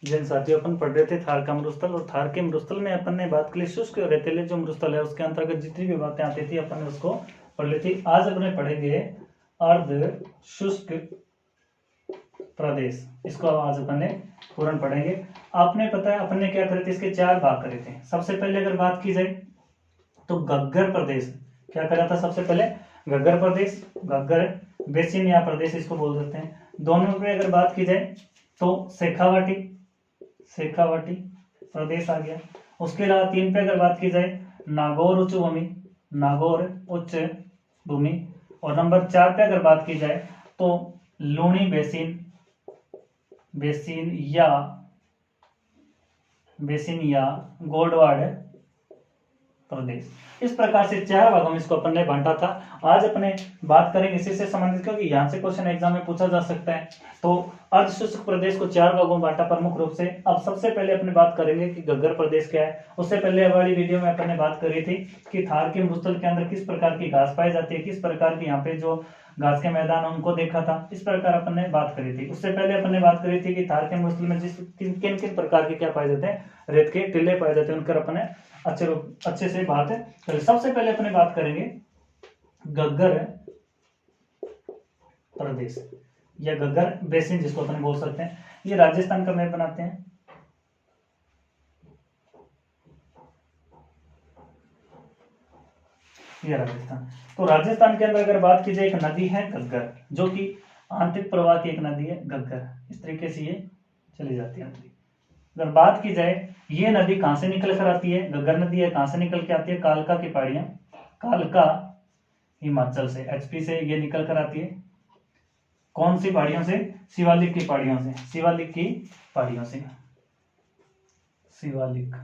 जिन साथियों अपन पढ़ रहे थे थार का मरुस्थल, और थार के मरुस्थल में अपन ने बात की शुष्क और रेतीले जो मरुस्थल है उसके अंतर्गत जितनी भी बातें आती थी अपन ने उसको पढ़ ली थी। आज अपने पढ़ेंगे अर्ध शुष्क प्रदेश, इसको आज अपन ने पूर्ण पढ़ेंगे। आपने पता है अपन ने क्या करे थे, इसके 4 भाग करे थे। सबसे पहले अगर बात की जाए तो घग्गर प्रदेश, क्या करा था सबसे पहले, घग्गर प्रदेश, घग्गर बेसिन या प्रदेश इसको बोल सकते हैं। दोनों में अगर बात की जाए तो शेखावाटी, शेखावाटी प्रदेश आ गया। उसके अलावा 3 पे अगर बात की जाए नागौर उच्च भूमि, नागौर उच्च भूमि। और नंबर 4 पे अगर बात की जाए तो लूणी बेसिन, बेसिन या गोडवाड़ प्रदेश। इस प्रकार से 4 भागों में इसको अपन ने बांटा था। आज अपने बात करेंगे इसी से संबंधित, क्योंकि यहाँ से क्वेश्चन एग्जाम में पूछा जा सकता है। तो अर्धशुष्क प्रदेश को 4 भागों में बांटा प्रमुख रूप से। अब सबसे पहले अपने बात करेंगे कि घग्गर प्रदेश क्या है। उससे पहले वाली वीडियो में अपन ने बात करी थी कि थार के मरुस्थल के अंदर किस प्रकार की घास पाई जाती है, किस प्रकार की यहाँ पे जो घास के मैदान उनको देखा था, इस प्रकार अपन ने बात करी थी। उससे पहले अपन ने बात करी थी कि थार के मरुस्थल में किन किन प्रकार के क्या पाए जाते हैं, रेत के टीले पाए जाते हैं, उनकर अपन ने अच्छे से बात है। सबसे पहले अपने बात करेंगे घग्गर प्रदेश या घग्गर बेसिन जिसको अपन बोल सकते हैं। ये राजस्थान का मैप बनाते हैं। ये राजस्थान, तो राजस्थान के अंदर अगर बात की जाए एक नदी है घग्गर, जो कि आंतरिक प्रवाह की एक नदी है घग्गर। इस तरीके से ये चली जाती है। अगर बात की जाए ये नदी कहां से निकल कर आती है, घग्गर नदी है, कहां से निकल के आती है, कालका की पहाड़ियां, कालका हिमाचल से, एचपी से ये निकल कर आती है। कौन सी पहाड़ियों से, शिवालिक की पहाड़ियों से, शिवालिक की पहाड़ियों से, शिवालिक।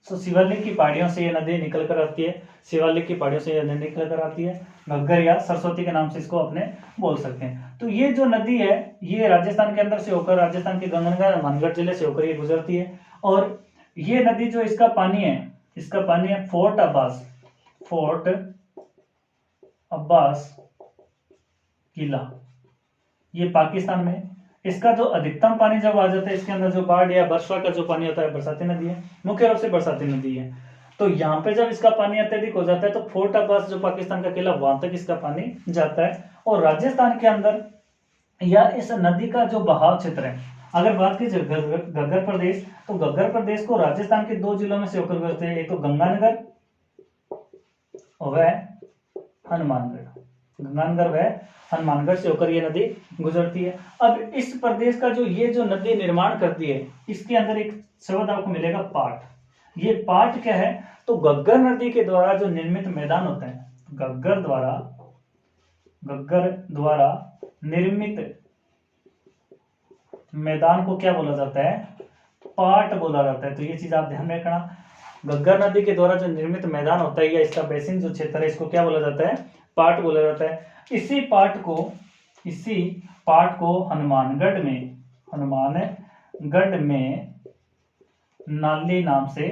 शिवालिक की पहाड़ियों से ये नदी निकल कर आती है, शिवालिक की पहाड़ियों से ये नदी निकल कर आती है। घग्गर या सरस्वती के नाम से इसको अपने बोल सकते हैं। तो ये जो नदी है ये राजस्थान के अंदर से होकर, राजस्थान के गंगानगर हनुमानगढ़ जिले से होकर ये गुजरती है। और ये नदी जो इसका पानी है फोर्ट अब्बास किला, ये पाकिस्तान में। इसका जो अधिकतम पानी जब आ जाता है इसके अंदर, जो बाढ़ या वर्षा का जो पानी होता है, बरसाती नदी है, मुख्य रूप से बरसाती नदी है। तो यहाँ पे जब इसका पानी अत्यधिक हो जाता है तो फोर्ट अब्बास जो पाकिस्तान का किला, वहां तक इसका पानी जाता है। और राजस्थान के अंदर या इस नदी का जो बहाव क्षेत्र है, अगर बात की जाए घग्गर प्रदेश, तो घग्गर प्रदेश को राजस्थान के 2 जिलों में से होकर गुजरते हैं, एक तो गंगानगर और गंगानगर व हनुमानगढ़ से होकर ये नदी गुजरती है। अब इस प्रदेश का जो नदी निर्माण करती है, इसके अंदर एक शब्द आपको मिलेगा पाट। ये पाट क्या है, तो घग्गर नदी के द्वारा जो निर्मित मैदान होता है, घग्गर द्वारा निर्मित मैदान को क्या बोला जाता है, पाट बोला जाता है। तो ये चीज आप ध्यान में रखना, घग्गर नदी के द्वारा जो निर्मित मैदान होता है या इसका बेसिन जो क्षेत्र है, इसको क्या बोला जाता है, पाट बोला जाता है। इसी पाट को हनुमानगढ़ में नाली नाम से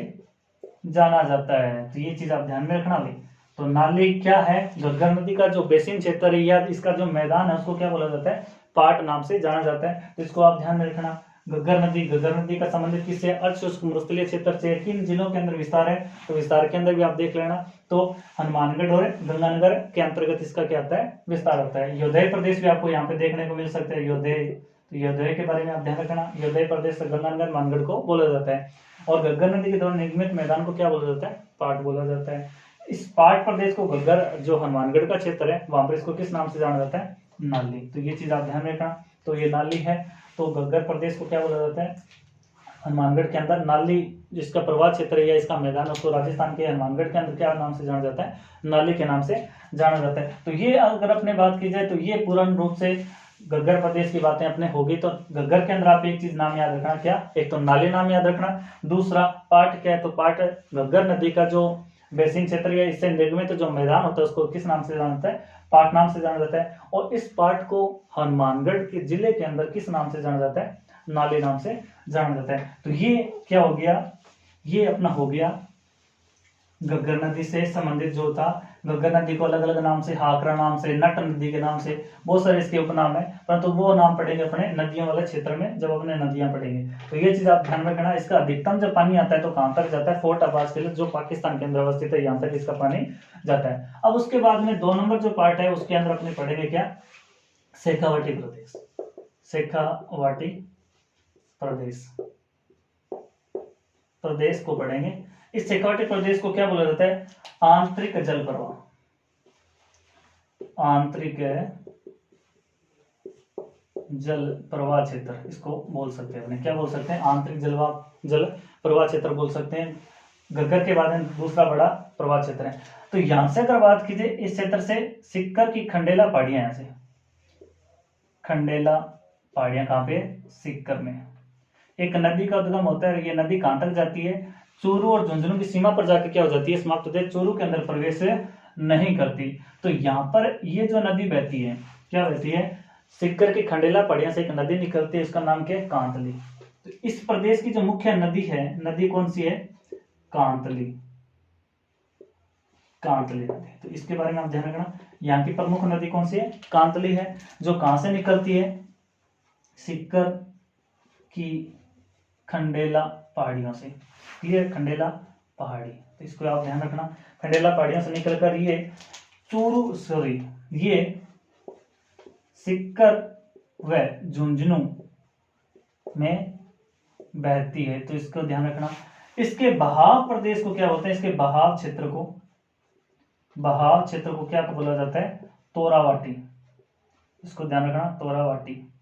जाना जाता है। तो ये चीज आप ध्यान में रखना भाई। तो नाली क्या है, घग्गर नदी का जो बेसिन क्षेत्र है या इसका जो मैदान है उसको क्या बोला जाता है, पाट नाम से जाना जाता है। तो इसको आप ध्यान में रखना। घग्गर नदी का संबंधित किससे, अर्धशुष्क मरुस्थलीय क्षेत्र से। किन जिलों के अंदर विस्तार है, तो विस्तार के अंदर भी आप देख लेना, तो हनुमानगढ़ और गंगानगर के अंतर्गत इसका क्या आता है, विस्तार होता है। योधेय प्रदेश भी आपको यहाँ पे देखने को मिल सकते हैं, योधेय। तो योधेय के बारे में आप ध्यान रखना, योधेय प्रदेश गंगानगर मानगढ़ को बोला जाता है। और घग्गर नदी के द्वारा निर्मित मैदान को क्या बोला जाता है, पाट बोला जाता है। इस पाट प्रदेश को घग्गर जो हनुमानगढ़ का क्षेत्र है वहां पर इसको किस नाम से जाना जाता है, नाली। तो ये चीज आप ध्यान में रखना। तो ये नाली है, तो घग्गर प्रदेश को क्या बोला जाता है, हनुमानगढ़ के अंदर नाली जिसका प्रवाह क्षेत्र है या इसका मैदान, उसको राजस्थान के हनुमानगढ़ के अंदर क्या नाम से जाना जाता है, नाली के नाम से जाना जाता है। तो ये अगर अपने बात की जाए तो ये पूर्ण रूप से घग्गर प्रदेश की बातें अपने होगी। तो घग्गर के अंदर आप एक चीज नाम याद रखना, क्या, एक तो नाली नाम याद रखना, दूसरा पाट क्या है, तो पाट घग्गर नदी का जो बेसिन क्षेत्र या इससे निर्मित जो मैदान होता है उसको किस नाम से जाना जाता है, पाट नाम से जाना जाता है। और इस पाट को हनुमानगढ़ के जिले के अंदर किस नाम से जाना जाता है, नाली नाम से जाना जाता है। तो ये क्या हो गया, ये अपना हो गया घग्गर नदी से संबंधित जो था घग्गर नदी को अलग अलग नाम से, हाकरा नाम से, नट नदी के नाम से, बहुत सारे इसके उपनाम है, परंतु वो नाम पढ़ेंगे अपने नदियों वाले क्षेत्र में जब अपने नदियां पढ़ेंगे। तो ये चीज आप ध्यान में रखना। इसका अधिकतम जब पानी आता है तो कहां तक जाता है? फोर्ट अब्बास के लिए, जो पाकिस्तान के अंदर अवस्थित है, यहाँ तक इसका पानी जाता है। अब उसके बाद में 2 नंबर जो पार्ट है उसके अंदर अपने पढ़ेंगे क्या? शेखावाटी प्रदेश। शेखावाटी प्रदेश को पढ़ेंगे। इस शेखावाटी प्रदेश को क्या बोला जाता है? आंतरिक जल प्रवाह, आंतरिक जल प्रवाह क्षेत्र इसको बोल सकते हैं। क्या बोल सकते हैं? आंतरिक जल प्रवाह क्षेत्र बोल सकते हैं। घग्गर के बाद में दूसरा बड़ा प्रवाह क्षेत्र है। तो यहां से अगर बात कीजिए, इस क्षेत्र से सिक्कर की खंडेला पहाड़ियां, यहां से खंडेला पहाड़ियां कहां पे? सिक्कर में। एक नदी का उद्गम होता है, ये नदी कहां तक जाती है? चूरू और झुंझुनू की सीमा पर जाकर क्या हो जाती है? समाप्त होती है, चूरू के अंदर प्रवेश नहीं करती। तो यहाँ पर ये जो नदी बहती है, क्या बहती है? सिक्कर की खंडेला पहाड़ियां से एक नदी निकलती है, इसका नाम क्या है? कांतली। तो इस प्रदेश की जो मुख्य नदी है, नदी कौन सी है? कांतली, कांतली नदी। तो इसके बारे में आप ध्यान रखना। यहाँ की प्रमुख नदी कौन सी है? कांतली है, जो कहां से निकलती है? सिक्कर की खंडेला पहाड़ियों से। क्लियर? खंडेला पहाड़ी, तो इसको आप ध्यान रखना। खंडेला पहाड़ियों से निकलकर ये सिक्कर व झुंझुनू में बहती है, तो इसको ध्यान रखना। इसके बहाव प्रदेश को क्या बोलते हैं? इसके बहाव क्षेत्र को क्या बोला जाता है? तोरावाटी। इसको ध्यान रखना, तोरावाटी।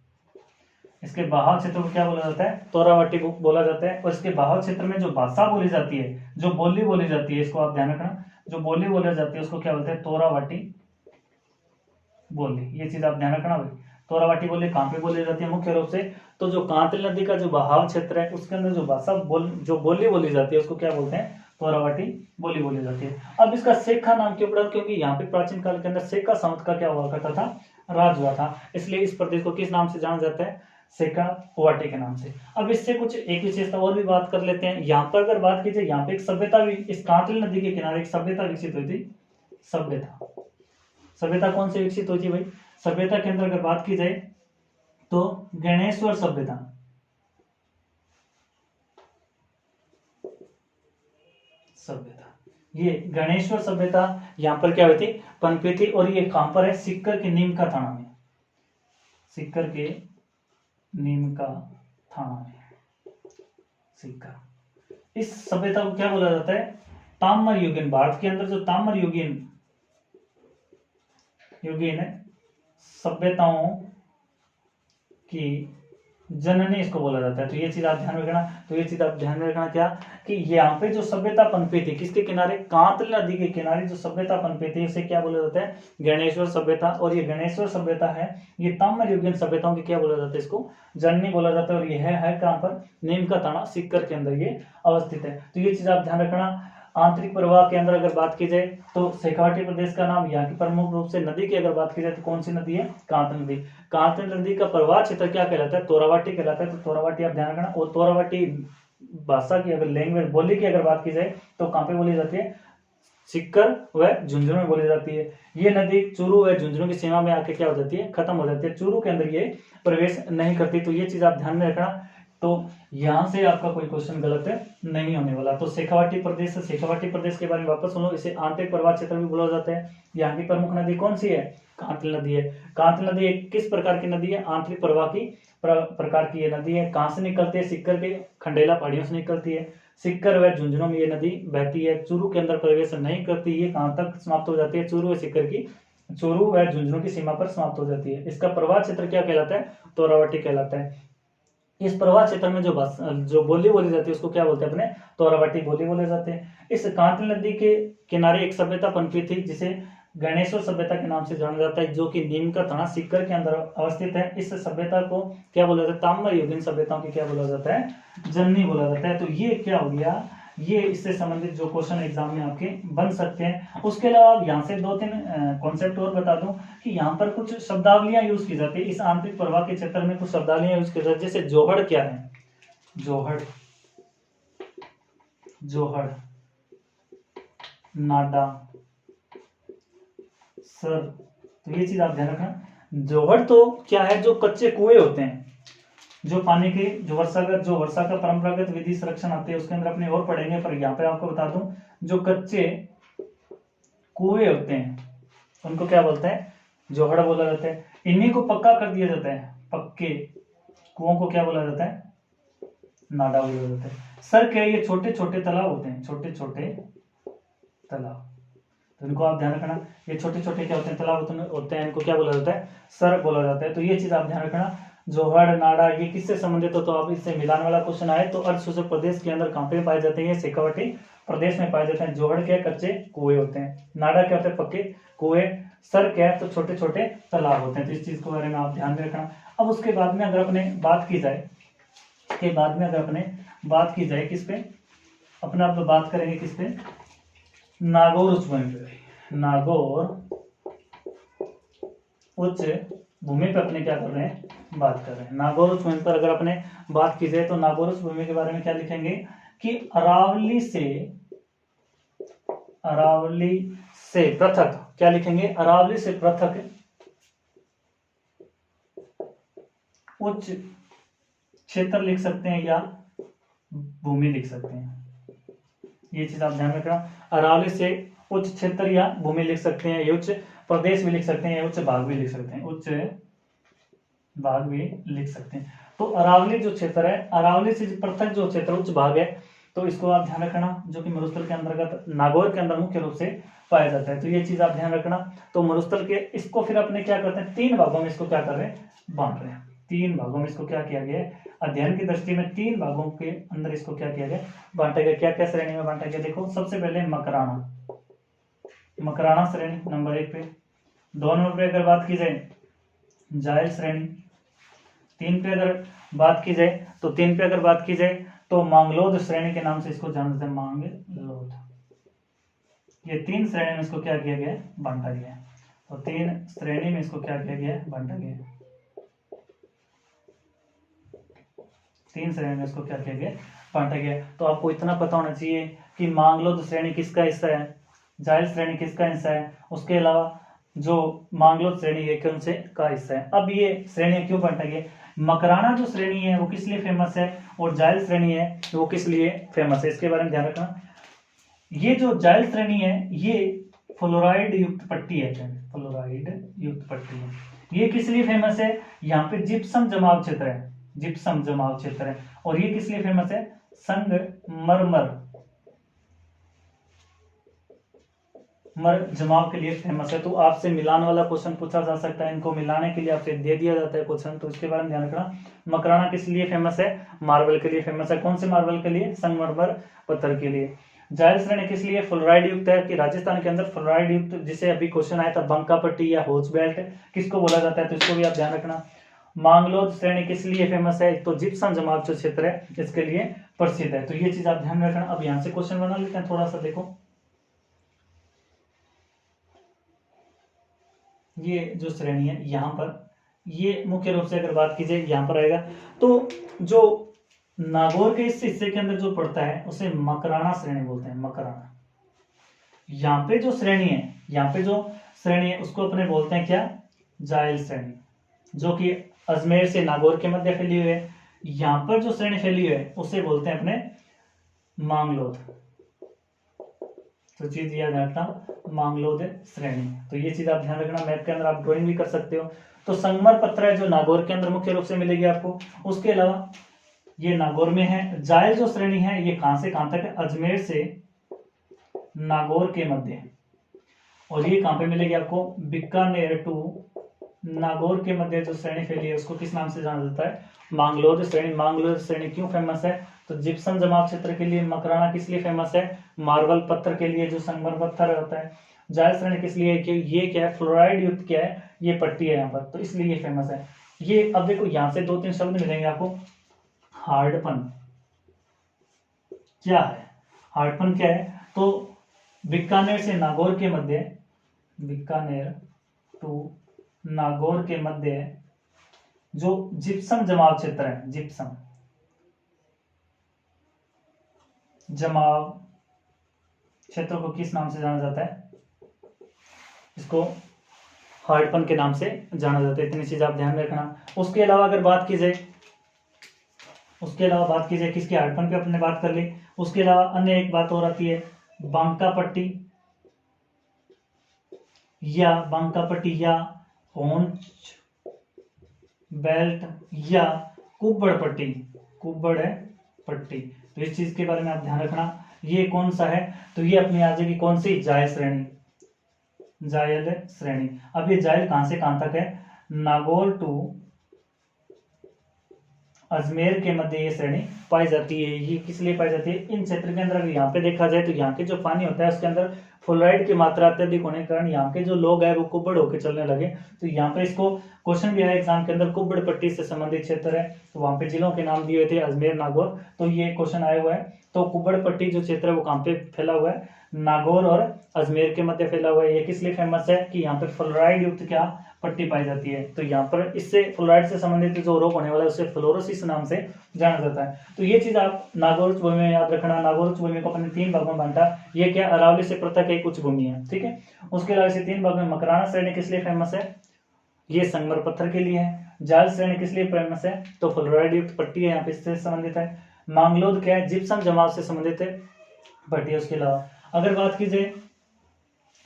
इसके बहाव क्षेत्र को क्या बोला जाता है? तोरावाटी को बोला जाता है। और इसके बहाव क्षेत्र में जो भाषा बोली जाती है, जो बोली बोली जाती है, इसको आप ध्यान रखना। जो बोली बोली जाती है उसको क्या बोलते हैं? तोरावाटी बोली। ये चीज आप ध्यान रखना भाई। तोरावाटी बोली कहां पे बोली जाती है मुख्य रूप से? तो जो कांतली नदी का जो बहाव क्षेत्र है उसके अंदर जो भाषा जो बोली बोली जाती है उसको क्या बोलते हैं? तोरावाटी बोली बोली जाती है। अब इसका शेखा नाम क्यों पड़ा? क्योंकि यहाँ पे प्राचीन काल के अंदर शेखा सामंत का क्या हुआ करता था? राज हुआ था। इसलिए इस प्रदेश को किस नाम से जाना जाता है? शेखावाटी के नाम से। अब इससे कुछ एक विशेषता और भी बात कर लेते हैं। यहाँ पर अगर बात कीजिए, यहाँ पे एक सभ्यता भी, इस कांतली नदी के किनारे एक सभ्यता विकसित हुई थी। सभ्यता कौन सी विकसित हुई थी भाई? सभ्यता के अंदर अगर बात की जाए तो गणेश्वर सभ्यता। ये गणेश्वर सभ्यता यहाँ पर क्या हुई थी? पनपी थी। और ये कहां पर है? सिक्कर के नीमका थाना में। सिक्कर के नीमका थाना में सिक्कर। इस सभ्यता को क्या बोला जाता है? ताम्र युगीन। भारत के अंदर जो ताम्र युगीन सभ्यताओं की जननी इसको बोला जाता है। तो ये चीज आप ध्यान में रखना। क्या कि यहाँ पे जो सभ्यता पनपी थी, किसके किनारे? कांतली नदी के किनारे जो सभ्यता पनपी थी उसे क्या बोला जाता है? गणेश्वर सभ्यता। और ये गणेश्वर सभ्यता है, ये ताम्र युगीन सभ्यताओं की क्या बोला जाता है? इसको जननी बोला जाता है। और ये है कहां पर? नीमका थाना सिक्कर के अंदर ये अवस्थित है। तो ये चीज आप ध्यान रखना। आंतरिक प्रवाह के अंदर अगर बात की जाए तो शेखावाटी प्रदेश का नाम, यहाँ की प्रमुख रूप से नदी की अगर बात की जाए तो कौन सी नदी है? कांतली नदी। कांतली नदी का प्रवाह क्षेत्र क्या कहलाता है? तोरावाटी कहलाता है। तो तोरावाटी आप ध्यान रखना। और तोरावाटी भाषा की अगर लैंग्वेज बोली की अगर बात की जाए तो कहां पे बोली जाती है? सिक्कर व झुंझुनू में बोली जाती है। ये नदी चूरू व झुंझुनू की सीमा में आके क्या हो जाती है? खत्म हो जाती है। चूरू के अंदर ये प्रवेश नहीं करती। तो ये चीज आप ध्यान में रखना। तो यहां से आपका कोई क्वेश्चन गलत नहीं होने वाला। तो शेखावाटी प्रदेश के बारे में वापस सुनो। इसे आंतरिक प्रवाह क्षेत्र भी बोला जाता है। यहाँ की प्रमुख नदी कौन सी है? कांतली नदी है। कांतली नदी एक किस प्रकार की नदी है? आंतरिक प्रवाह की प्रकार की ये नदी है। कहां से निकलती है? सिक्कर के खंडेला पहाड़ियों से निकलती है। सिक्कर व झुंझुनू में ये नदी बहती है। चूरू के अंदर प्रवेश नहीं करती। ये कहां तक समाप्त हो जाती है? चूरू व झुंझुनू की सीमा पर समाप्त हो जाती है। इसका प्रवाह क्षेत्र क्या कहलाता है? तोरावाटी कहलाता है। इस प्रवाह क्षेत्र में जो बोली बोली जाती है उसको क्या बोलते हैं? अपने तोरावाटी बोली बोले जाते हैं। इस कांतली नदी के किनारे एक सभ्यता पनपी थी जिसे गणेश्वर सभ्यता के नाम से जाना जाता है, जो कि नीमका थाना सिक्कर के अंदर अवस्थित है। इस सभ्यता को क्या बोला जाता है? ताम्र युगीन सभ्यताओं की क्या बोला जाता है? जननी बोला जाता है। तो ये क्या हो गया? ये इससे संबंधित जो क्वेश्चन एग्जाम में आपके बन सकते हैं। उसके अलावा यहाँ से 2-3 कॉन्सेप्ट और बता दूं कि यहाँ पर कुछ शब्दावलियां यूज की जाती है। इस आंतरिक प्रवाह के क्षेत्र में कुछ शब्दावलियां यूज की जाती है। जैसे जोहड़ क्या है? जोहड़, नाडा, सर, तो ये चीज आप ध्यान रखना। जोहड़ तो क्या है, जो कच्चे कुएं होते हैं, जो पानी के जो वर्षा का परंपरागत विधि संरक्षण आते हैं उसके अंदर अपने और पढ़ेंगे, पर यहाँ पे आपको बता दूं, जो कच्चे कुएं होते हैं उनको क्या बोलते हैं, जोहड़ बोला जाता है। इन्हीं को पक्का कर दिया जाता है, पक्के कुओं को क्या बोला जाता है, नाडा बोला जाता है। सर क्या, ये छोटे छोटे तालाब होते हैं, छोटे छोटे तालाब, तो इनको आप ध्यान रखना। ये छोटे छोटे क्या होते हैं, तालाब होते हैं, इनको क्या बोला जाता है, सर बोला जाता है। तो ये चीज आप ध्यान रखना। जोहड़ नाड़ा ये किससे संबंधित हो, तो आप इससे मिलान वाला क्वेश्चन आए तो अर्ध शुष्क प्रदेश के अंदर कहां पे पाए जाते हैं, शेखावटी प्रदेश में पाए जाते हैं। जोहड़ क्या, कच्चे कुएं होते हैं, नाड़ा क्या होते हैं, पक्के कुएं, सर क्या है, तो छोटे छोटे तालाब होते हैं। तो इस चीज के बारे में आप ध्यान में रखना। अब उसके बाद में अगर अपने बात की जाए, के बाद में अगर अपने बात की जाए किस पे, अपना आप बात करेंगे किस पे, नागौर उच्च भूमि पे। नागौर उच्च भूमि पे अपने क्या कर रहे हैं, बात कर रहे हैं। नागौर उच्च भूमि पर अगर अपने बात की जाए तो नागौर उच्च भूमि के बारे में क्या लिखेंगे कि अरावली से पृथक, क्या लिखेंगे, अरावली से पृथक उच्च क्षेत्र लिख सकते हैं या भूमि लिख सकते हैं। ये चीज आप ध्यान रखना। अरावली से उच्च क्षेत्र या भूमि लिख सकते हैं, या उच्च प्रदेश भी लिख सकते हैं, या उच्च भाग भी लिख सकते हैं, उच्च भाग भी लिख सकते हैं। तो अरावली जो क्षेत्र है, अरावली से पृथक जो क्षेत्र उच्च भाग है, तो इसको आप ध्यान रखना, जो कि मरुस्थल के अंतर्गत नागौर के अंदर मुख्य रूप से पाया जाता है। तो ये चीज आप ध्यान रखना। तो मरुस्थल के इसको फिर अपने क्या करते हैं, तीन भागों में इसको क्या कर रहे हैं, बांट रहे हैं। तीन भागों में इसको क्या किया गया है, अध्ययन की दृष्टि में तीन भागों के अंदर इसको क्या किया गया, बांटा गया। क्या क्या श्रेणी में बांटा गया, देखो सबसे पहले मकराना, मकराना श्रेणी नंबर 1 पे। 2 नंबर पे अगर बात की जाए जायल श्रेणी। 3 पे अगर बात की जाए तो 3 पे अगर बात की जाए तो मांगलोद श्रेणी के नाम से इसको जाना जाता है, मांगलोद। ये 3 श्रेणी में इसको क्या किया गया है, बांटा गया है। तो 3 श्रेणी में इसको क्या किया गया है, बांटा गया है। 3 श्रेणी में इसको क्या किया गया, बांटा गया। तो आपको इतना पता होना चाहिए कि मांगलोद श्रेणी किसका हिस्सा है, जायल श्रेणी किसका हिस्सा है, उसके अलावा जो मांगलोद श्रेणी है कौन से का हिस्सा है। अब ये श्रेणी क्यों बांटा गया, मकराना जो श्रेणी है वो किस लिए फेमस है, और जायल श्रेणी है वो किस लिए फेमस है, इसके बारे में ध्यान रखना। ये जो जायल श्रेणी है ये फ्लोराइड युक्त पट्टी है, फ्लोराइड युक्त पट्टी है। ये किस लिए फेमस है, यहाँ पे जिप्सम जमाव क्षेत्र है, जिप्सम जमाव क्षेत्र है। और ये किस लिए फेमस है, संगमरमर जमाव के लिए फेमस है। तो आपसे मिलान वाला क्वेश्चन पूछा जा सकता है, इनको मिलाने के लिए आपसे दे दिया जाता है क्वेश्चन, तो इसके बारे में ध्यान रखना। मकराना किस लिए फेमस है, मार्बल के लिए फेमस है। कौन से मार्बल के लिए, संगमरमर पत्थर के लिए। जायल श्रेणी किस लिए फ्लोराइड युक्त है, कि राजस्थान के अंदर फ्लोराइड युक्त, जिसे अभी क्वेश्चन आया था बंका पट्टी या होज बेल्ट किसको बोला जाता है, तो इसको भी आप ध्यान रखना। मांगलोद श्रेणी किस लिए फेमस है, तो जिप्सम जमाव जो क्षेत्र है इसके लिए प्रसिद्ध है। तो ये चीज आप ध्यान रखना। अब यहाँ से क्वेश्चन बना लेते हैं थोड़ा सा, देखो ये जो श्रेणी है यहाँ पर, ये मुख्य रूप से अगर बात की जाए यहाँ पर आएगा। तो जो नागौर के इस हिस्से के अंदर जो पड़ता है उसे मकराना श्रेणी बोलते हैं, मकराना। यहाँ पे जो श्रेणी है, यहाँ पे जो श्रेणी है उसको अपने बोलते हैं क्या, जायल श्रेणी, जो कि अजमेर से नागौर के मध्य फैली हुई है। यहाँ पर जो श्रेणी फैली हुई है उसे बोलते हैं अपने मांगलोद। तो चीज याद रखना, मांगलोद श्रेणी। तो ये चीज आप ध्यान रखना, मैप के अंदर आप ड्राइंग भी कर सकते हो। तो संगमर पत्थर है जो नागौर के अंदर मुख्य रूप से मिलेगी आपको। उसके अलावा ये नागौर में है। जायल जो श्रेणी है ये कहां से कहां तक है, अजमेर से नागौर के मध्य। और ये कहां पे मिलेगी आपको, बीकानेर टू नागौर के मध्य जो श्रेणी फैली है उसको किस नाम से जाना जाता है, मांगलोद श्रेणी। मांगलोद श्रेणी क्यों फेमस है, तो जिप्सम जमाव क्षेत्र के लिए। मकराना किस लिए फेमस है, मार्बल पत्थर के लिए जो संगमर पत्थर होता है। जायल श्रेणी किस लिए, कि ये क्या है, फ्लोराइड युक्त क्या है, ये पट्टी है यहाँ पर, तो इसलिए ये फेमस है। ये अब देखो यहाँ से 2-3 शब्द मिलेंगे आपको। हार्डपन क्या है, हार्डपन क्या है, तो बीकानेर से नागौर के मध्य, बीकानेर टू नागौर के मध्य जो जिप्सम जमाव क्षेत्र है, जिप्सम जमाव क्षेत्र को किस नाम से जाना जाता है, इसको हार्डपन के नाम से जाना जाता है। इतनी चीज आप ध्यान में रखना। उसके अलावा अगर बात की जाए, किसके हार्डपन पे अपने बात कर ली। उसके अलावा अन्य एक बात और आती है, बांका पट्टी या होंच बेल्ट या कुब्बड़ पट्टी। तो इस चीज के बारे में आप ध्यान रखना। ये कौन सा है, तो ये अपनी आ जाएगी कौन सी, जायल श्रेणी। अब ये जायल कहां से कहां तक है, नागौर टू अजमेर के मध्य ये श्रेणी पाई जाती है। ये किस लिए पाई जाती है, इन क्षेत्र के अंदर अगर यहाँ पे देखा जाए तो यहाँ के जो पानी होता है उसके अंदर फ्लोराइड की मात्रा अत्यधिक होने के कारण यहाँ के जो लोग हैं वो कुब्बड़ होकर चलने लगे। तो यहाँ पे इसको क्वेश्चन भी आया एग्जाम के अंदर, कुब्बड़ पट्टी से संबंधित क्षेत्र है, तो वहां पे जिलों के नाम दिए हुए थे अजमेर, नागौर। तो ये क्वेश्चन आया हुआ है। तो कुब्बड़ पट्टी जो क्षेत्र है वो कहाँ पे फैला हुआ है, नागौर और अजमेर के मध्य फैला हुआ है। ये किस लिए फेमस है कि यहाँ पे फ्लोराइड युक्त क्या पट्टी पाई जाती है। तो यहाँ पर इससे फ्लोराइड से संबंधित जो रोग होने वाला है उसे फ्लोरोसिस नाम से जाना जाता है। तो ये चीज आप नागौर उच्च भूमि में याद रखना। नागौर उच्च भूमि को अपने 3 भागों में बांटा। ये क्या, अरावली से पृथक एक उच्च भूमि है, ठीक है। उसके अलावा इसे 3 भागों में मकराना श्रेणी किस लिए फेमस है, ये संगमर पत्थर के लिए है। जाल श्रेणी किस लिए फेमस है, तो फ्लोराइड युक्त पट्टी है, यहाँ पे इससे संबंधित है। मांगलोद क्या है, जिप्सम जमाव से संबंधित है पट्टी है। उसके अलावा अगर बात की जाए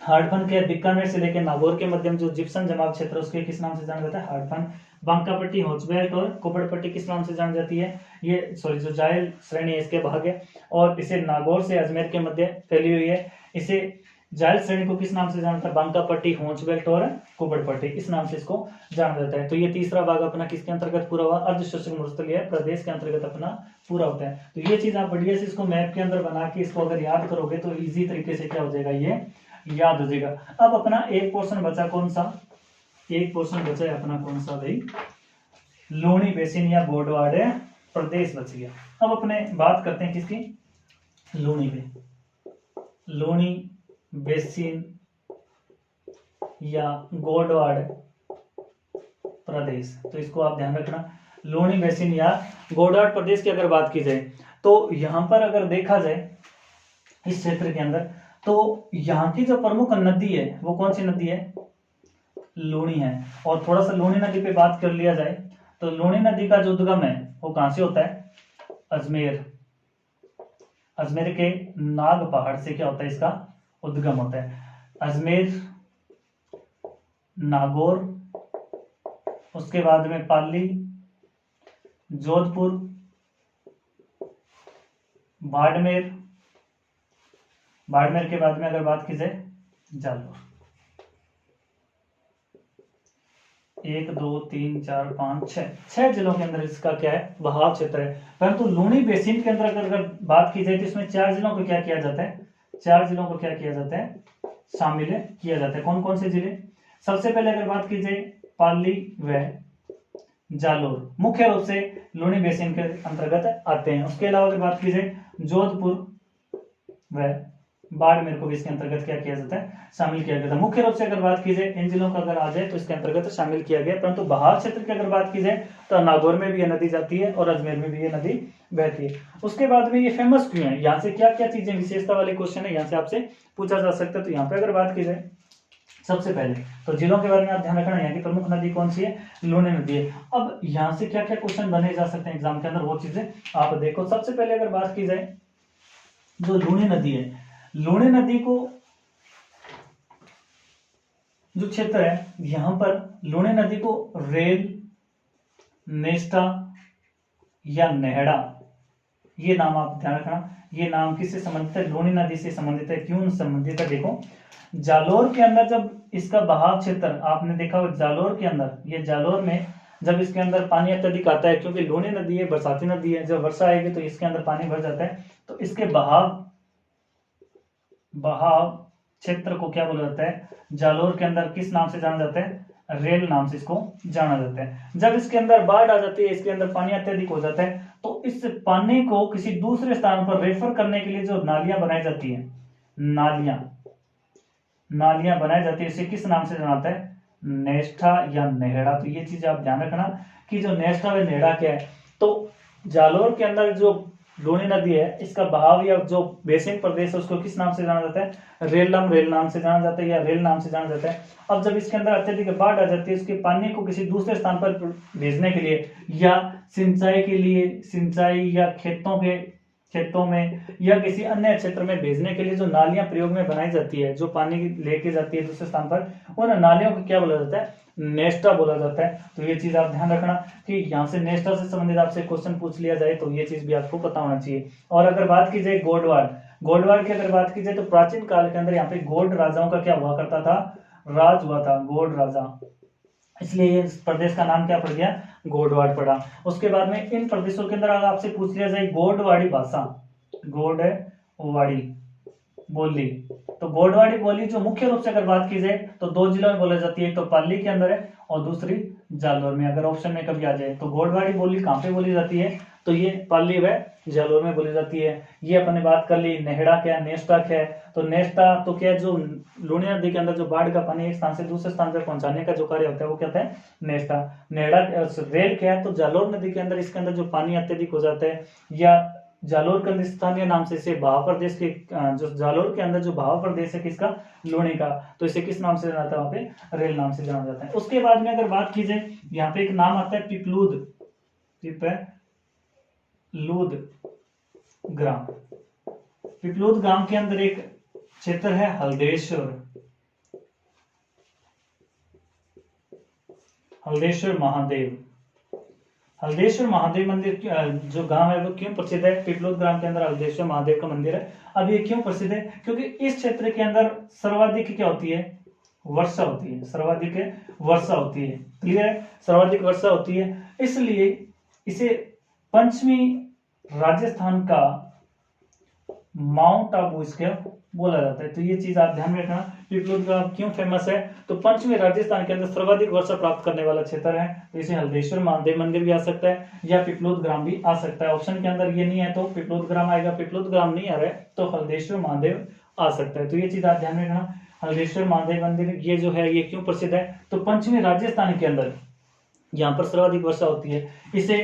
हार्डपन के, बीकानेर से लेकर नागौर के मध्यम जो जिप्सम जमाव क्षेत्र उसके किस नाम से जाना जाता है, हार्डपन। बांका पट्टी, होचबेल्ट और कुब्बड़ पट्टी किस नाम से जानी जाती है, ये जो जायल श्रेणी है इसके भाग है, और इसे नागौर से अजमेर के मध्य फैली हुई है। इसे जायल श्रेणी को किस नाम से जाना जाता है, बांका पट्टी, होचबेल्ट और कुब्बड़ पट्टी, इस नाम से इसको जाना जाता है। तो ये तीसरा भाग अपना किसके अंतर्गत पूरा हुआ, अर्धशोषक मरुस्थलीय प्रदेश के अंतर्गत अपना पूरा होता है। तो ये चीज आप बढ़िया से इसको मैप के अंदर बना के इसको अगर याद करोगे तो इजी तरीके से क्या हो जाएगा, ये याद हो जाएगा। अब अपना एक पोर्शन बचा, कौन सा, एक पोर्शन बचा है अपना कौन सा भाई, लूणी बेसिन या गोडवाड़ प्रदेश बच गया। अब अपने बात करते हैं किसकी, लूणी पे, लूणी बेसिन या गोडवाड़ प्रदेश। तो इसको आप ध्यान रखना, लूणी बेसिन या गोडवाड़ प्रदेश की अगर बात की जाए तो यहां पर अगर देखा जाए इस क्षेत्र के अंदर, तो यहाँ की जो प्रमुख नदी है वो कौन सी नदी है, लूणी है। और थोड़ा सा लूणी नदी पे बात कर लिया जाए तो लूणी नदी का जो उद्गम है वो कहां से होता है, अजमेर, अजमेर के नाग पहाड़ से क्या होता है, इसका उद्गम होता है। अजमेर, नागौर, उसके बाद में पाली, जोधपुर, बाड़मेर, बाड़मेर के बाद में अगर बात की जाए जालौर। 1 2 3 4 5 6 जिलों के अंदर इसका क्या है, बहाव क्षेत्र है। परंतु लूणी बेसिन के अंदर अगर बात की जाए तो इसमें 4 जिलों को क्या किया जाता है, 4 जिलों को क्या किया जाता है, शामिल किया जाता है। कौन कौन से जिले, सबसे पहले अगर बात की जाए पाली व जालौर मुख्य रूप से लूणी बेसिन के अंतर्गत आते हैं। उसके अलावा अगर बात की जाए जोधपुर व बाड़मेर को भी इसके अंतर्गत क्या किया जाता है, शामिल किया गया था। मुख्य रूप से अगर बात की जाए इन जिलों का अगर आ जाए तो इसके अंतर्गत शामिल किया गया। परंतु बहाव क्षेत्र की अगर बात की जाए तो नागौर में भी ये नदी जाती है और अजमेर में भी ये नदी बहती है। उसके बाद में ये फेमस क्यों है, यहाँ से क्या क्या चीजें, विशेषता वाले क्वेश्चन है, यहाँ से आपसे पूछा जा सकता है। तो यहाँ पे अगर बात की जाए सबसे पहले तो जिलों के बारे में आप ध्यान रखना, यहाँ की प्रमुख नदी कौन सी है, लूणी नदी है। अब यहाँ से क्या क्या क्वेश्चन बने जा सकते हैं एग्जाम के अंदर, वो चीजें आप देखो। सबसे पहले अगर बात की जाए जो लूणी नदी है, लूणी नदी को जो क्षेत्र है यहां पर लूणी नदी को रेल, नेस्टा या नेहड़ा, ये नाम आप ध्यान रखना। ये नाम किससे संबंधित है, लूणी नदी से संबंधित है। क्यों संबंधित है, देखो जालौर के अंदर जब इसका बहाव क्षेत्र आपने देखा हो, जालौर के अंदर, ये जालौर में जब इसके अंदर पानी अत्यधिक आता है, क्योंकि लूणी नदी है, बरसाती नदी है, जब वर्षा आएगी तो इसके अंदर पानी भर जाता है, तो इसके बहाव क्षेत्र को क्या बोला जाता है, जालौर के अंदर किस नाम से जाना जाता है, रेल नाम से इसको जाना जाता है। जब इसके अंदर बाढ़ आ जाती है, इसके अंदर पानी अत्यधिक हो जाता है, तो इस पानी को किसी दूसरे स्थान पर रेफर करने के लिए जो नालियां बनाई जाती है, नालियां बनाई जाती है, इसे किस नाम से जाना जाता है, नेस्टा या नेहड़ा। तो ये चीज आप ध्यान रखना कि जो नेस्टा व नेहड़ा क्या है। तो जालौर के अंदर जो लूनी नदी है, इसका बहाव या जो बेसिन प्रदेश है उसको किस नाम से जाना जाता है? रेलम रेल नाम से जाना जाता है या रेल नाम से जाना जाता है। अब जब इसके अंदर अत्यधिक बाढ़ आ जाती है, उसके पानी को किसी दूसरे स्थान पर भेजने के लिए या सिंचाई के लिए, सिंचाई या खेतों में या किसी अन्य क्षेत्र में भेजने के लिए जो नालियां प्रयोग में बनाई जाती है, जो पानी लेके जाती है दूसरे स्थान पर, उन नालियों को क्या बोला जाता है? नेस्टा बोला जाता है। तो ये चीज आप ध्यान रखना कि यहाँ से नेस्टा से संबंधित आपसे क्वेश्चन पूछ लिया जाए तो ये चीज भी आपको पता होना चाहिए। और अगर बात की जाए गोडवाड़ की अगर बात की जाए तो प्राचीन काल के अंदर यहाँ पे गोड राजाओं का क्या हुआ करता था? राज हुआ था, गोड राजा, इसलिए इस प्रदेश का नाम क्या पड़ गया? गोडवाड़ पड़ा। उसके बाद में इन प्रदेशों के अंदर अगर आपसे पूछ लिया जाए गोडवाड़ी भाषा, गोडवाड़ी बोली, तो गोडवाड़ी बोली जो मुख्य रूप से अगर बात की जाए तो दो जिलों में बोली जाती है, एक तो पाली के अंदर है और दूसरी जालोर में। अगर ऑप्शन में कभी आ जाए तो गोडवाड़ी बोली कहाँ पे बोली जाती है? तो ये पाली व जालोर में बोली जाती है। ये अपने बात कर ली। नेहड़ा क्या है, नेस्टा क्या है? तो नेस्टा तो क्या है, जो लूनी नदी के अंदर जो बाढ़ का पानी एक स्थान से दूसरे स्थान पर पहुंचाने का जो कार्य होता है वो कहते हैं नेस्टा। नेहड़ा रेल क्या है? तो जालोर नदी के अंदर इसके अंदर जो पानी अत्यधिक हो जाता है, या जालोर का स्थानीय नाम से इसे भाव प्रदेश के, जो जालोर के अंदर जो भाव प्रदेश है किसका? लूनी का, तो इसे किस नाम से जाना जाता है? वहां पे रेल नाम से जाना जाता है। उसके बाद में अगर बात की जाए, यहाँ पे एक नाम आता है पिपलूद ग्राम। पिपलूद ग्राम के अंदर एक क्षेत्र है हल्देश्वर महादेव। हल्देश्वर महादेव मंदिर जो गांव है वो क्यों प्रसिद्ध है? पिपलूद ग्राम के अंदर हल्देश्वर महादेव का मंदिर है। अब ये क्यों प्रसिद्ध है? क्योंकि इस क्षेत्र के अंदर सर्वाधिक क्या होती है? वर्षा होती है, सर्वाधिक वर्षा होती है। क्लियर है? सर्वाधिक वर्षा होती है, इसलिए इसे पंचमी राजस्थान का माउंट आबू इसके बोला जाता है। तो ये चीज आप ध्यान में रखना। पिपलूद ग्राम क्यों फेमस है? तो पंचमी राजस्थान के अंदर सर्वाधिक वर्षा प्राप्त करने वाला क्षेत्र है, तो इसे हल्देश्वर महादेव मंदिर भी आ सकता है या पिपलूद ग्राम भी आ सकता है। ऑप्शन के अंदर ये नहीं है तो पिपलूद ग्राम आएगा, पिपलूद ग्राम नहीं आ रहा है तो हल्देश्वर महादेव आ सकता है। तो ये चीज आप ध्यान में रखना। हल्देश्वर महादेव मंदिर ये जो है ये क्यों प्रसिद्ध है? तो पंचमी राजस्थान के अंदर यहाँ पर सर्वाधिक वर्षा होती है, इसे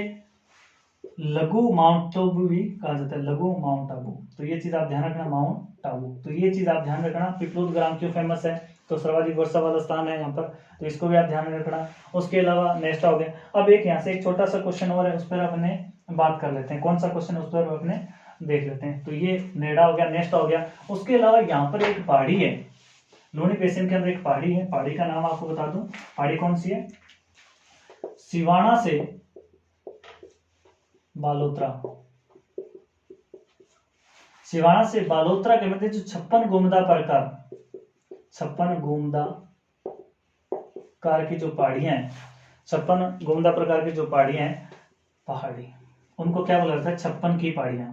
लघु माउंट आबू भी कहा जाता है, लघु माउंट आबू। तो ये चीज आप ध्यान रखना, माउंट आबू। तो ये चीज आप ध्यान रखना। पिपलूद ग्राम क्यों फेमस है? तो सर्वाधिक वर्षा वाला स्थान है यहाँ पर, तो इसको भी आप ध्यान में रखना। उसके अलावा नेक्स्ट हो गया। अब एक यहाँ से एक छोटा सा क्वेश्चन और है, उस पर अपने बात कर लेते हैं। कौन सा क्वेश्चन उस पर अपने देख लेते हैं। तो ये नेड़ा हो गया, नेक्स्ट हो गया। उसके अलावा यहाँ पर एक पहाड़ी है, लूनी बेसिन के अंदर एक पहाड़ी है। पहाड़ी का नाम आपको बता दूं, पहाड़ी कौन सी है? सिवाना से बालोतरा। सिवाना से बालोतरा के मध्य जो 56 गोमदा की जो पहाड़ियां हैं, 56 गोमदा प्रकार की जो पहाड़ियां हैं, पहाड़ी, उनको क्या बोला जाता है? 56 की पहाड़ियां।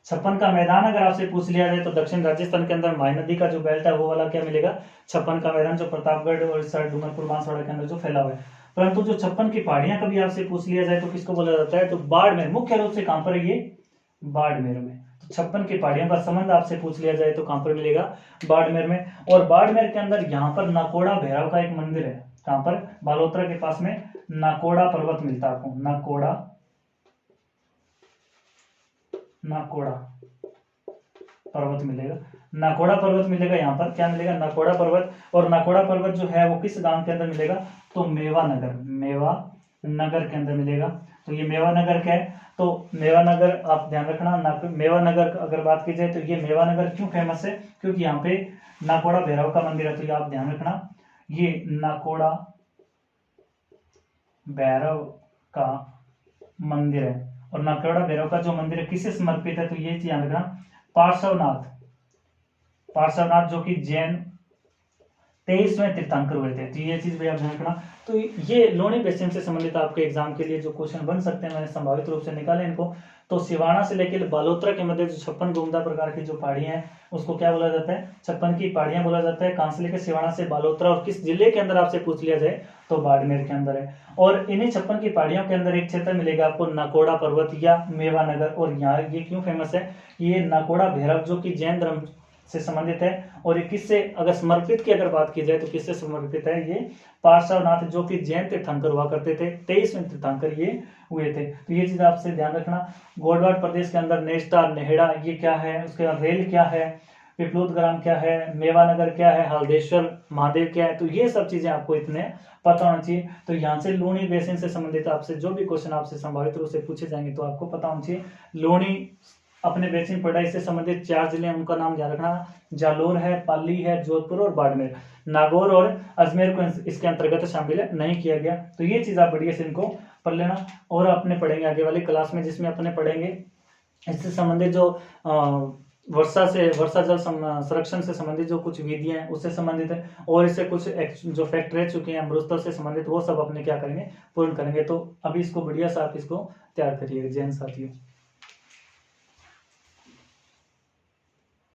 56 का मैदान अगर आपसे पूछ लिया जाए तो दक्षिण राजस्थान के अंदर माही नदी का जो बेल्ट है वो वाला क्या मिलेगा? 56 का मैदान, जो प्रतापगढ़ और डूंगरपुर बांसवाड़ा के अंदर जो फैला हुआ है। परंतु जो 56 की पहाड़ियां कभी आपसे पूछ लिया जाए तो किसको बोला जाता है? तो बाड़मेर। मुख्य रूप से कहां पर है ये? बाड़मेर में। तो 56 की पहाड़ियों का संबंध आपसे पूछ लिया जाए तो कहां पर मिलेगा? बाड़मेर में। और बाड़मेर के अंदर यहाँ पर नाकोड़ा भैरव का एक मंदिर है। कहां पर? बालोतरा के पास में नाकोड़ा पर्वत मिलता है आपको, नाकोड़ा पर्वत मिलेगा। नाकोड़ा पर्वत मिलेगा, यहाँ पर क्या मिलेगा? नाकोड़ा पर्वत। और नाकोड़ा पर्वत जो है वो किस गांव के अंदर मिलेगा? तो मेवानगर के अंदर मिलेगा। तो ये मेवानगर क्या है? तो मेवानगर आप ध्यान रखना। मेवानगर अगर बात की जाए तो ये मेवानगर क्यों फेमस है? क्योंकि यहाँ पे नाकोड़ा भैरव का मंदिर है। तो ये आप ध्यान रखना, ये नाकोड़ा भैरव का मंदिर है। और नाकोड़ा भैरव का जो मंदिर है किसे समर्पित है? तो ये चीज ध्यान रखना, पार्श्वनाथ जो कि जैन 23वें तीर्थंकर हुए थे। तो ये चीज भी आप ध्यान रखना। तो ये लूनी बेसिन से संबंधित आपके एग्जाम के लिए जो क्वेश्चन बन सकते हैं मैंने संभावित रूप से निकाले इनको। तो सिवाना से लेकर बालोतरा के मध्य जो 56 गोमदा प्रकार की जो पहाड़ियां हैं उसको क्या बोला जाता है? 56 की पहाड़ियां बोला जाता है। कहां से लेकर? सिवाना से बालोतरा। और किस जिले के अंदर आपसे पूछ लिया जाए तो बाड़मेर के अंदर है। और इन्हीं 56 की पहाड़ियों के अंदर एक क्षेत्र मिलेगा आपको नाकोड़ा पर्वत या मेवानगर। और यहाँ ये क्यों फेमस है? ये नाकोड़ा भैरव जो कि जैन धर्म से संबंधित है। और ये किससे, अगर समर्पित की अगर बात की जाए तो किससे समर्पित है, ये पार्श्वनाथ जो कि जैन तीर्थंकर हुआ करते थे, 23वें तीर्थंकर ये हुए थे। तो ये चीज आपसे ध्यान रखना। गोडवाट प्रदेश के अंदर नेस्ता नेहड़ा ये क्या है, उसके बाद रेल क्या है, पिपलुद ग्राम क्या है, मेवानगर क्या है, हल्देश्वर महादेव क्या है, तो ये सब चीजें आपको इतने पता होना चाहिए। तो यहाँ से लूणी बेसिन से संबंधित आपसे जो भी क्वेश्चन आपसे संभावित रूप से पूछे जाएंगे तो आपको पता होना चाहिए। लूणी अपने बेसिन पड़ा, इससे संबंधित 4 जिले हैं, उनका नाम ध्यान रखना, जालोर है, पाली है, जोधपुर और बाड़मेर। नागौर और अजमेर को इसके अंतर्गत शामिल नहीं किया गया। तो ये चीज आप बढ़िया से इनको पढ़ लेना। और अपने पढ़ेंगे आगे वाली क्लास में, जिसमें अपने पढ़ेंगे इससे संबंधित जो वर्षा जल संरक्षण से संबंधित जो कुछ विधियां हैं उससे संबंधित है, और इससे कुछ जो फैक्ट रह चुके हैं अमृतसर से संबंधित, वो सब अपने क्या करेंगे, पूर्ण करेंगे। तो अभी इसको बढ़िया से आप इसको तैयार करिएगा जैन साथियों।